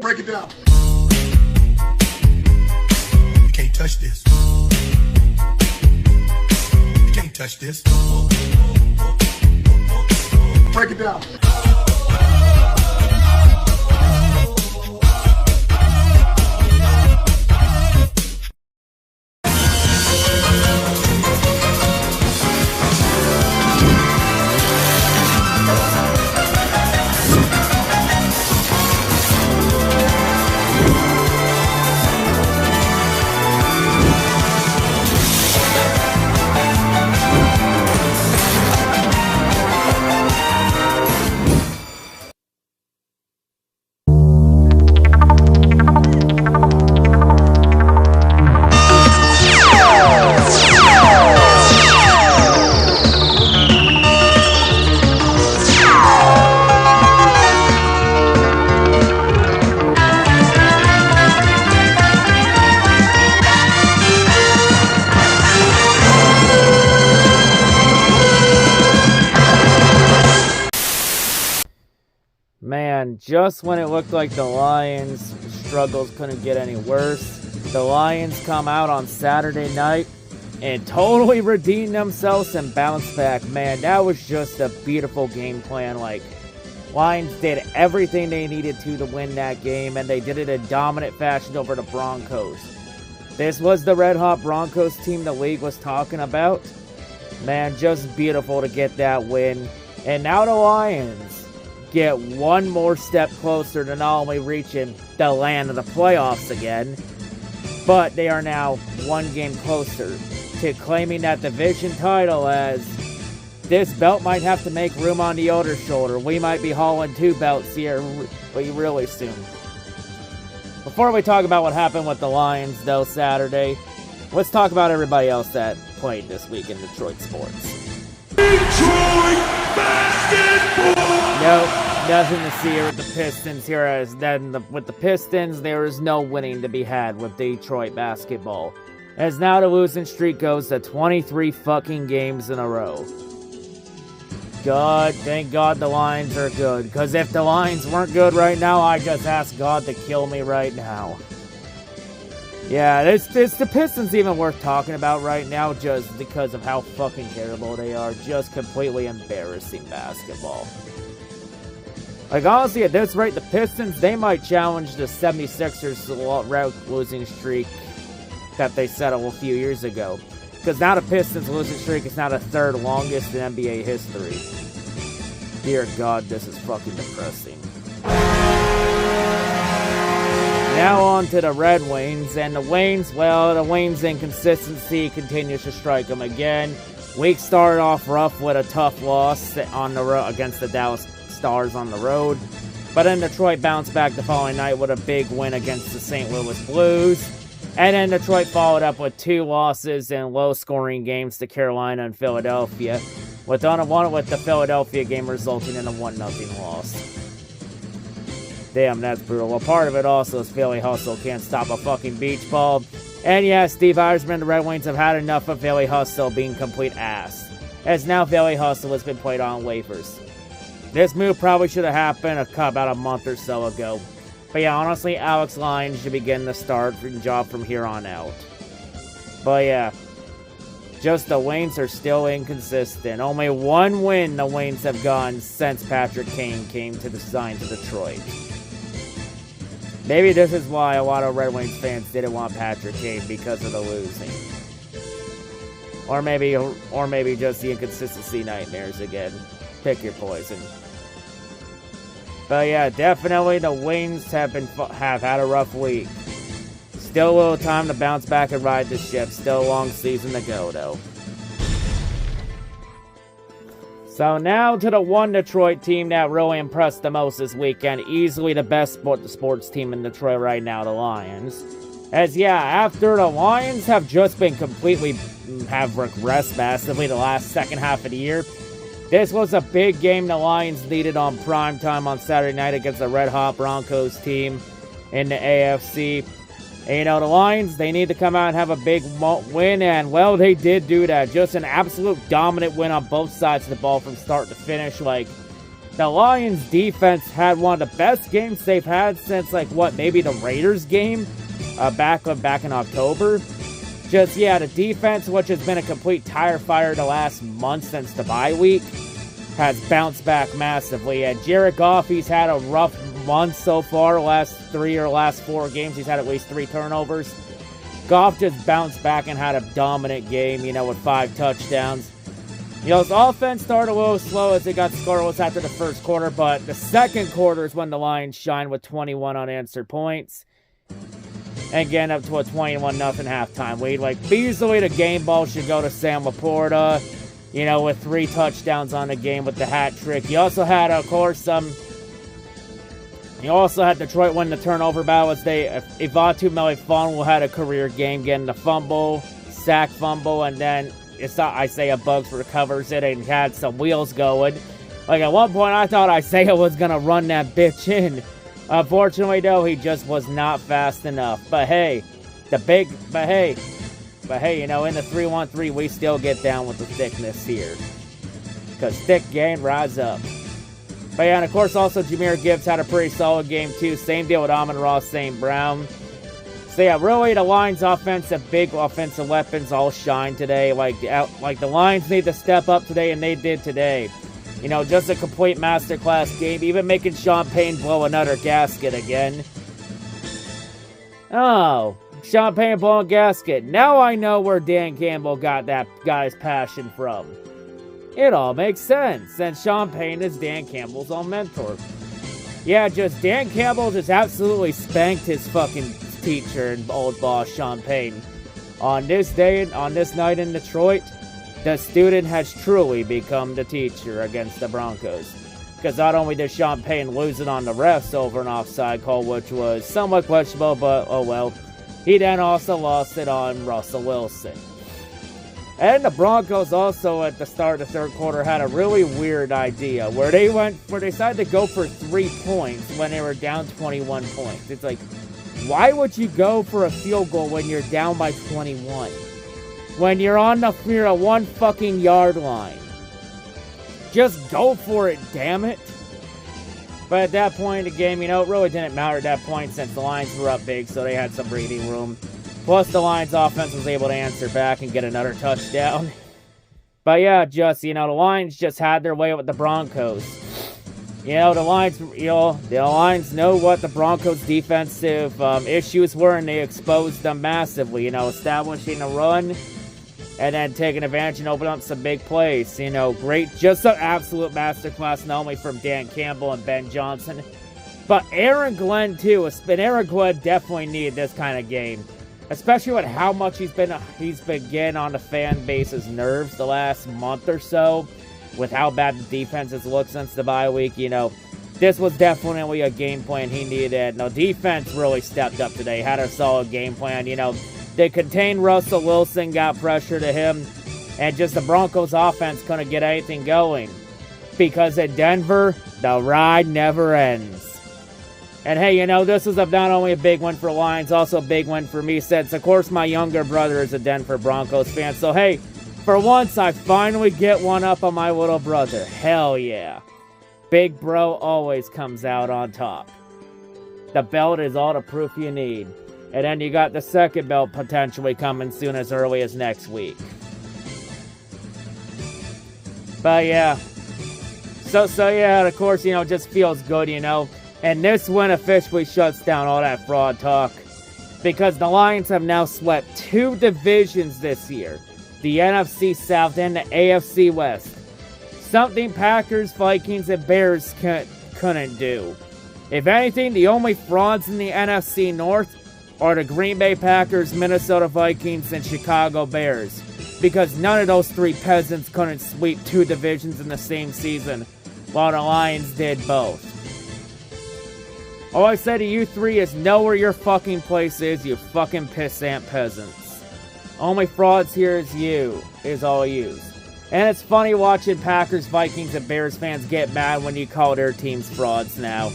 Break it down. You can't touch this. You can't touch this. Break it down. Man, just when it looked like the Lions' struggles couldn't get any worse, the Lions come out on Saturday night and totally redeem themselves and bounce back. Man, that was just a beautiful game plan. Like, Lions did everything they needed to win that game, and they did it in dominant fashion over the Broncos. This was the red-hot Broncos team the league was talking about. Man, just beautiful to get that win. And now the Lions get one more step closer to not only reaching the land of the playoffs again, but they are now one game closer to claiming that division title, as this belt might have to make room on the other shoulder. We might be hauling 2 belts here really soon. Before we talk about what happened with the Lions, though, Saturday, let's talk about everybody else that played this week in Detroit sports. Detroit basketball! Nope, nothing to see here with the Pistons here, as then with the Pistons, there is no winning to be had with Detroit basketball. As now the losing streak goes to 23 fucking games in a row. God, thank God the Lions are good, because if the Lions weren't good right now, I just ask God to kill me right now. Yeah, the Pistons even worth talking about right now just because of how fucking terrible they are. Just completely embarrassing basketball. Like, honestly, at this rate, the Pistons, they might challenge the 76ers route losing streak that they set a few years ago. Because now the Pistons losing streak is now the 3rd longest in NBA history. Dear God, this is fucking depressing. Now on to the Red Wings, and the Wings, well, the Wings' inconsistency continues to strike them again. Week started off rough with a tough loss on the road against the Dallas Stars on the road, but then Detroit bounced back the following night with a big win against the St. Louis Blues, and then Detroit followed up with 2 losses in low-scoring games to Carolina and Philadelphia, with the Philadelphia game resulting in a 1-0 loss. Damn, that's brutal. Well, part of it also is Philly Hustle can't stop a fucking beach ball. And yes, Steve Yzerman and the Red Wings have had enough of Philly Hustle being complete ass, as now Philly Hustle has been played on waivers. This move probably should have happened about a month or so ago. But yeah, honestly, Alex Lyon should be getting the starting job from here on out. But yeah, just the Waynes are still inconsistent. Only 1 win the Waynes have gotten since Patrick Kane came to sign to Detroit. Maybe this is why a lot of Red Wings fans didn't want Patrick Kane, because of the losing. Or maybe just the inconsistency nightmares again. Pick your poison. But yeah, definitely the Wings have had a rough week. Still a little time to bounce back and ride the ship. Still a long season to go, though. So now to the one Detroit team that really impressed the most this weekend. Easily the best sports team in Detroit right now, the Lions. As yeah, after the Lions have just been have regressed massively the last second half of the year, this was a big game the Lions needed on primetime on Saturday night against the red-hot Broncos team in the AFC. And, you know, the Lions, they need to come out and have a big win, and, well, they did do that. Just an absolute dominant win on both sides of the ball from start to finish. Like, the Lions defense had one of the best games they've had since, like, what, maybe the Raiders game back in October. Just, yeah, the defense, which has been a complete tire fire the last month since the bye week, has bounced back massively. And Jared Goff, he's had a rough month so far. Last 3 or last 4 games, he's had at least 3 turnovers. Goff just bounced back and had a dominant game, you know, with 5 touchdowns. You know, his offense started a little slow as it got scoreless after the first quarter, but the second quarter is when the Lions shine with 21 unanswered points. And getting up to a 21-0 halftime lead. Like, easily the game ball should go to Sam Laporta, you know, with 3 touchdowns on the game with the hat trick. You also had, of course, you also had Detroit win the turnover battle as Ivatu Melifonwu had a career game, getting the fumble, sack fumble, and then Isaiah Bugs recovers it and had some wheels going. Like, at one point, I thought Isaiah was going to run that bitch in. Unfortunately, though, he just was not fast enough. But hey, you know, in the 3-1-3, we still get down with the thickness here. Because thick game, rise up. But yeah, and of course, also, Jahmyr Gibbs had a pretty solid game, too. Same deal with Amon-Ra St. Brown. So yeah, really, the Lions' big offensive weapons all shine today. Like the Lions need to step up today, and they did today. You know, just a complete masterclass game, even making Sean Payne blow another gasket again. Oh, Sean Payne blowing gasket. Now I know where Dan Campbell got that guy's passion from. It all makes sense, and Sean Payne is Dan Campbell's own mentor. Yeah, just Dan Campbell just absolutely spanked his fucking teacher and old boss, Sean Payne. On this night in Detroit, the student has truly become the teacher against the Broncos. Because not only did Sean Payne lose it on the refs over an offside call, which was somewhat questionable, but oh well, he then also lost it on Russell Wilson. And the Broncos also, at the start of the third quarter, had a really weird idea where they decided to go for 3 points when they were down 21 points. It's like, why would you go for a field goal when you're down by 21? When you're on the 1 fucking yard line. Just go for it, damn it. But at that point in the game, you know, it really didn't matter at that point since the Lions were up big, so they had some breathing room. Plus, the Lions offense was able to answer back and get another touchdown. But yeah, just, you know, the Lions just had their way with the Broncos. You know, the Lions know what the Broncos' defensive issues were, and they exposed them massively. You know, establishing a run, and then taking advantage and opening up some big plays. You know, great, just an absolute masterclass, not only from Dan Campbell and Ben Johnson, but Aaron Glenn, too. Aaron Glenn definitely needed this kind of game, especially with how much he's been getting on the fan base's nerves the last month or so, with how bad the defense has looked since the bye week. You know, this was definitely a game plan he needed. No, defense really stepped up today, had a solid game plan. You know, they contained Russell Wilson, got pressure to him, and just the Broncos offense couldn't get anything going. Because at Denver, the ride never ends. And hey, you know, this was not only a big win for Lions, also a big win for me, since of course my younger brother is a Denver Broncos fan. So hey, for once I finally get one up on my little brother. Hell yeah. Big bro always comes out on top. The belt is all the proof you need. And then you got the second belt potentially coming soon, as early as next week. But yeah. So yeah, of course, you know, it just feels good, you know. And this win officially shuts down all that fraud talk. Because the Lions have now swept 2 divisions this year. The NFC South and the AFC West. Something Packers, Vikings, and Bears couldn't do. If anything, the only frauds in the NFC North are the Green Bay Packers, Minnesota Vikings, and Chicago Bears. Because none of those 3 peasants couldn't sweep 2 divisions in the same season, while the Lions did both. All I say to you 3 is know where your fucking place is, you fucking pissant peasants. Only frauds here is all you. And it's funny watching Packers, Vikings, and Bears fans get mad when you call their teams frauds now.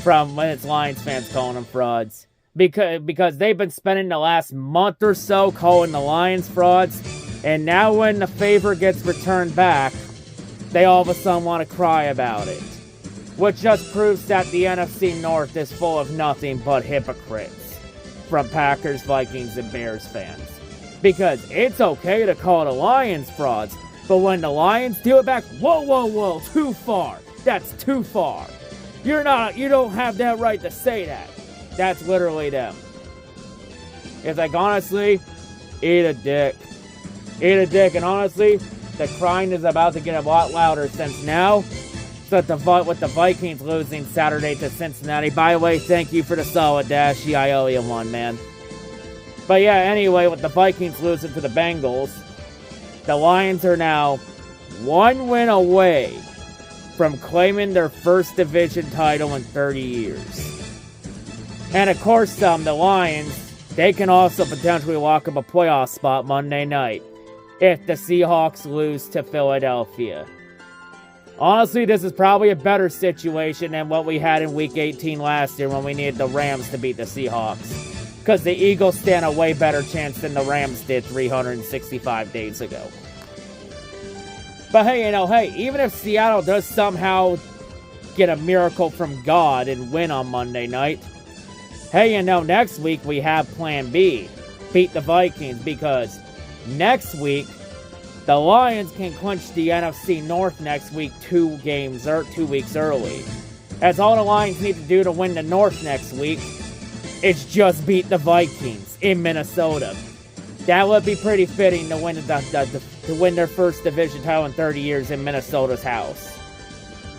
From when it's Lions fans calling them frauds. because they've been spending the last month or so calling the Lions frauds, and now when the favor gets returned back, they all of a sudden want to cry about it. Which just proves that the NFC North is full of nothing but hypocrites from Packers, Vikings, and Bears fans. Because it's okay to call the Lions frauds, but when the Lions do it back, whoa, too far. That's too far. You don't have that right to say that. That's literally them. It's like, honestly, eat a dick. Eat a dick, and honestly, the crying is about to get a lot louder since now, with the Vikings losing Saturday to Cincinnati. By the way, thank you for the solid dash. I owe you one, man. But yeah, anyway, with the Vikings losing to the Bengals, the Lions are now 1 win away from claiming their first division title in 30 years. And of course, the Lions, they can also potentially lock up a playoff spot Monday night if the Seahawks lose to Philadelphia. Honestly, this is probably a better situation than what we had in Week 18 last year when we needed the Rams to beat the Seahawks. Because the Eagles stand a way better chance than the Rams did 365 days ago. But hey, even if Seattle does somehow get a miracle from God and win on Monday night, next week we have Plan B. Beat the Vikings, because next week, the Lions can clinch the NFC North next week 2 weeks early. As all the Lions need to do to win the North next week is just beat the Vikings in Minnesota. That would be pretty fitting to win to win their first division title in 30 years in Minnesota's house.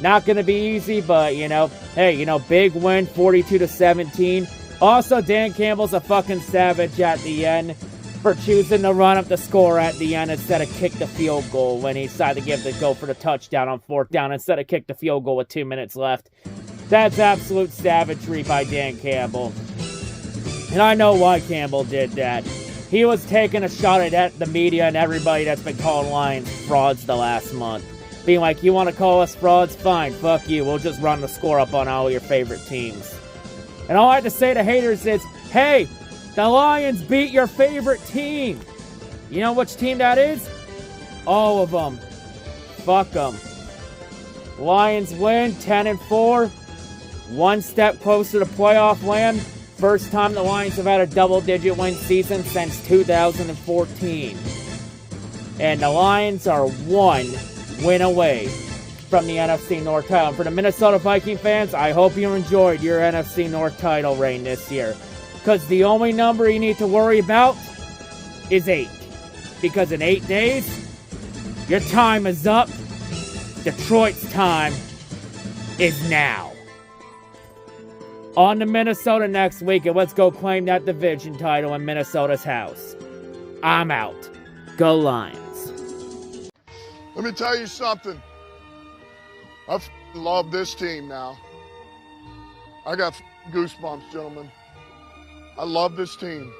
Not going to be easy, but, big win, 42-17. Also, Dan Campbell's a fucking savage at the end for choosing to run up the score at the end instead of kick the field goal when he decided to go for the touchdown on 4th down instead of kick the field goal with 2 minutes left. That's absolute savagery by Dan Campbell. And I know why Campbell did that. He was taking a shot at the media and everybody that's been calling Lions frauds the last month. Being like, you want to call us frauds? Fine, fuck you. We'll just run the score up on all your favorite teams. And all I have to say to haters is, hey, the Lions beat your favorite team. You know which team that is? All of them. Fuck them. Lions win 10-4. 1 step closer to playoff land. First time the Lions have had a double-digit win season since 2014. And the Lions are 1 win away from the NFC North title. And for the Minnesota Viking fans, I hope you enjoyed your NFC North title reign this year. Because the only number you need to worry about is 8. Because in 8 days, your time is up. Detroit's time is now. On to Minnesota next week, and let's go claim that division title in Minnesota's house. I'm out. Go Lions. Let me tell you something. I love this team now. I got goosebumps, gentlemen. I love this team.